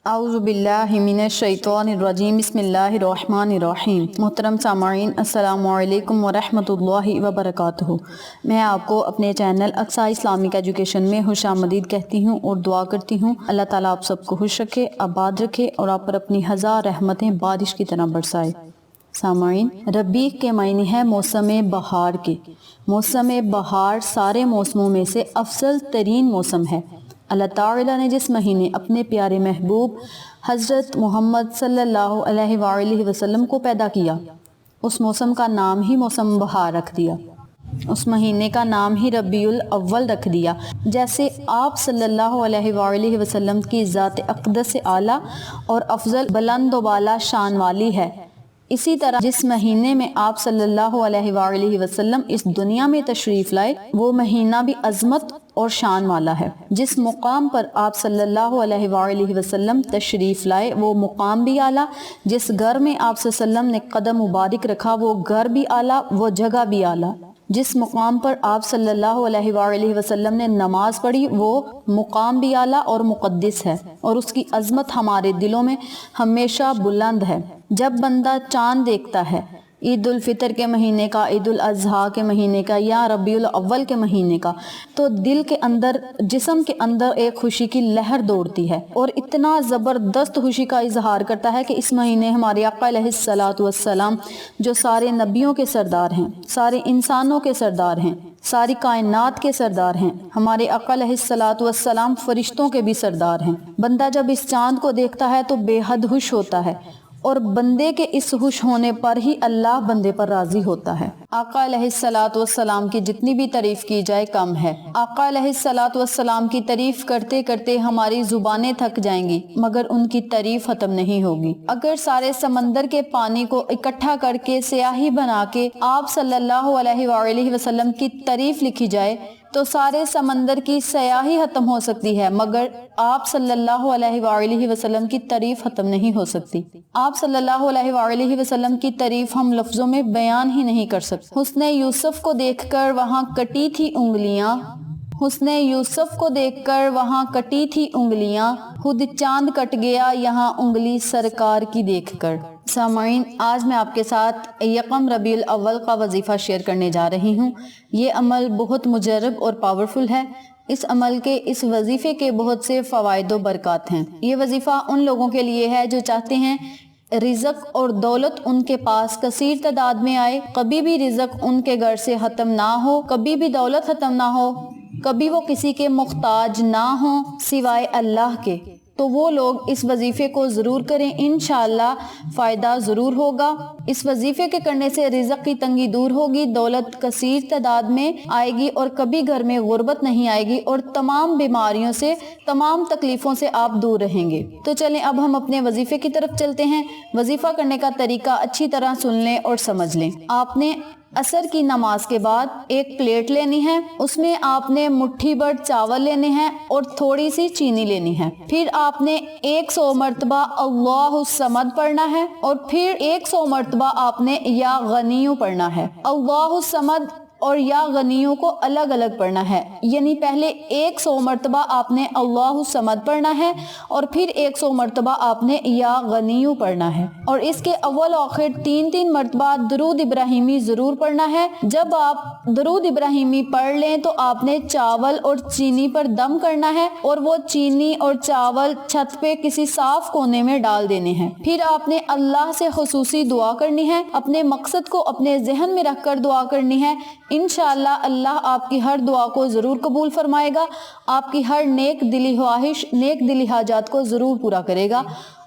اعوذ باللہ من الشیطان الرجیم بسم اللہ الرحمن الرحیم۔ محترم سامعین السلام علیکم ورحمۃ اللہ وبرکاتہ۔ میں آپ کو اپنے چینل اقصیٰ اسلامک ایجوکیشن میں خوش آمدید کہتی ہوں اور دعا کرتی ہوں اللہ تعالیٰ آپ سب کو خوش رکھے، آباد رکھے اور آپ پر اپنی ہزار رحمتیں بارش کی طرح برسائے۔ سامعین، ربیع کے معنی ہے موسم بہار کے۔ موسم بہار سارے موسموں میں سے افضل ترین موسم ہے۔ اللہ تعالیٰ نے جس مہینے اپنے پیارے محبوب حضرت محمد صلی اللہ علیہ وآلہ وسلم کو پیدا کیا، اس موسم کا نام ہی موسم بہار رکھ دیا، اس مہینے کا نام ہی ربیع الاول رکھ دیا۔ جیسے آپ صلی اللہ علیہ وآلہ وسلم کی ذات اقدس اعلیٰ اور افضل بلند و بالا شان والی ہے، اسی طرح جس مہینے میں آپ صلی اللہ علیہ وآلہ وسلم اس دنیا میں تشریف لائے وہ مہینہ بھی عظمت اور شان والا ہے۔ جس مقام پر آپ صلی اللہ علیہ وآلہ وسلم تشریف لائے وہ مقام بھی اعلیٰ، جس گھر میں آپ صلی اللہ علیہ وسلم نے قدم مبارک رکھا وہ گھر بھی اعلیٰ، وہ جگہ بھی اعلیٰ۔ جس مقام پر آپ صلی اللہ علیہ وآلہ وسلم نے نماز پڑھی وہ مقام بھی اعلیٰ اور مقدس ہے، اور اس کی عظمت ہمارے دلوں میں ہمیشہ بلند ہے۔ جب بندہ چاند دیکھتا ہے عید الفطر کے مہینے کا، عید الاضحیٰ کے مہینے کا یا ربیع الاول کے مہینے کا، تو دل کے اندر، جسم کے اندر ایک خوشی کی لہر دوڑتی ہے اور اتنا زبردست خوشی کا اظہار کرتا ہے کہ اس مہینے ہمارے آقا علیہ الصلوۃ والسلام جو سارے نبیوں کے سردار ہیں، سارے انسانوں کے سردار ہیں، ساری کائنات کے سردار ہیں، ہمارے آقا علیہ الصلوۃ والسلام فرشتوں کے بھی سردار ہیں۔ بندہ جب اس چاند کو دیکھتا ہے تو بے حد خوش ہوتا ہے، اور بندے کے اس خوش ہونے پر ہی اللہ بندے پر راضی ہوتا ہے۔ آقا علیہ الصلوۃ والسلام کی جتنی بھی تعریف کی جائے کم ہے۔ آقا علیہ الصلوۃ والسلام کی تعریف کرتے کرتے ہماری زبانیں تھک جائیں گی مگر ان کی تعریف ختم نہیں ہوگی۔ اگر سارے سمندر کے پانی کو اکٹھا کر کے سیاہی بنا کے آپ صلی اللہ علیہ وآلہ وسلم کی تعریف لکھی جائے تو سارے سمندر کی سیاہی ختم ہو سکتی ہے مگر آپ صلی اللہ علیہ وآلہ وسلم کی تعریف ختم نہیں ہو سکتی۔ آپ صلی اللہ علیہ وآلہ وسلم کی تعریف ہم لفظوں میں بیان ہی نہیں کر سکتے۔ حسن یوسف کو دیکھ کر وہاں کٹی تھی انگلیاں، حسن یوسف کو دیکھ کر وہاں کٹی تھی انگلیاں، خود چاند کٹ گیا یہاں انگلی سرکار کی دیکھ کر۔ سامعین، آج میں آپ کے ساتھ یکم ربیع الاول کا وظیفہ شیئر کرنے جا رہی ہوں۔ یہ عمل بہت مجرب اور پاورفل ہے۔ اس عمل کے، اس وظیفے کے بہت سے فوائد و برکات ہیں۔ یہ وظیفہ ان لوگوں کے لیے ہے جو چاہتے ہیں رزق اور دولت ان کے پاس کثیر تعداد میں آئے، کبھی بھی رزق ان کے گھر سے ختم نہ ہو، کبھی بھی دولت ختم نہ ہو، کبھی وہ کسی کے محتاج نہ ہوں سوائے اللہ کے، تو وہ لوگ اس وظیفے کو ضرور کریں، انشاءاللہ فائدہ ضرور ہوگا۔ اس وظیفے کے کرنے سے رزق کی تنگی دور ہوگی، دولت کثیر تعداد میں آئے گی اور کبھی گھر میں غربت نہیں آئے گی اور تمام بیماریوں سے، تمام تکلیفوں سے آپ دور رہیں گے۔ تو چلیں اب ہم اپنے وظیفے کی طرف چلتے ہیں۔ وظیفہ کرنے کا طریقہ اچھی طرح سن لیں اور سمجھ لیں۔ آپ نے عصر کی نماز کے بعد ایک پلیٹ لینی ہے، اس میں آپ نے مٹھی بھر چاول لینے ہیں اور تھوڑی سی چینی لینی ہے۔ پھر آپ نے 100 مرتبہ اللہ الصمد پڑھنا ہے اور پھر 100 مرتبہ آپ نے یا غنیو پڑھنا ہے۔ اللہ الصمد اور یا غنیوں کو الگ الگ پڑھنا ہے، یعنی پہلے 100 مرتبہ آپ نے اللہ الصمد پڑھنا ہے اور پھر 100 مرتبہ آپ نے یا غنیوں پڑھنا ہے، اور اس کے اول آخر 3 مرتبہ درود ابراہیمی ضرور پڑھنا ہے۔ جب آپ درود ابراہیمی پڑھ لیں تو آپ نے چاول اور چینی پر دم کرنا ہے اور وہ چینی اور چاول چھت پہ کسی صاف کونے میں ڈال دینے ہیں۔ پھر آپ نے اللہ سے خصوصی دعا کرنی ہے، اپنے مقصد کو اپنے ذہن میں رکھ کر دعا کرنی ہے۔ انشاءاللہ اللہ آپ کی ہر دعا کو ضرور قبول فرمائے گا، آپ کی ہر نیک دلی خواہش، نیک دلی حاجات کو ضرور پورا کرے گا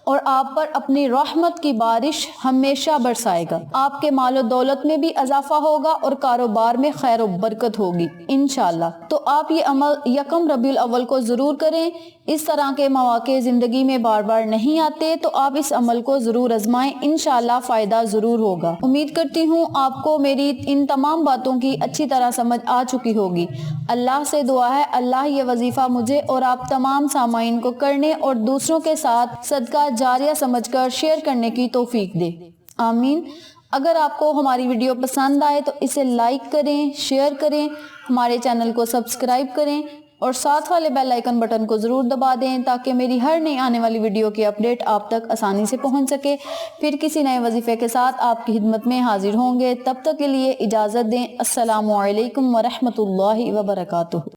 اور آپ پر اپنی رحمت کی بارش ہمیشہ برسائے گا۔ آپ کے مال و دولت میں بھی اضافہ ہوگا اور کاروبار میں خیر و برکت ہوگی انشاءاللہ۔ تو آپ یہ عمل یکم ربیع الاول کو ضرور کریں۔ اس طرح کے مواقع زندگی میں بار بار نہیں آتے، تو آپ اس عمل کو ضرور آزمائیں، انشاءاللہ فائدہ ضرور ہوگا۔ امید کرتی ہوں آپ کو میری ان تمام باتوں کی اچھی طرح سمجھ آ چکی ہوگی۔ اللہ سے دعا ہے اللہ یہ وظیفہ مجھے اور آپ تمام سامعین کو کرنے اور دوسروں کے ساتھ صدقہ جاریہ سمجھ کر شیئر کرنے کی توفیق دے، آمین۔ اگر آپ کو ہماری ویڈیو پسند آئے تو اسے لائک کریں، شیئر کریں، ہمارے چینل کو سبسکرائب کریں اور ساتھ والے بیل آئیکن بٹن کو ضرور دبا دیں تاکہ میری ہر نئی آنے والی ویڈیو کی اپڈیٹ آپ تک آسانی سے پہنچ سکے۔ پھر کسی نئے وظیفے کے ساتھ آپ کی خدمت میں حاضر ہوں گے، تب تک کے لیے اجازت دیں۔ السلام علیکم ورحمۃ اللہ وبرکاتہ۔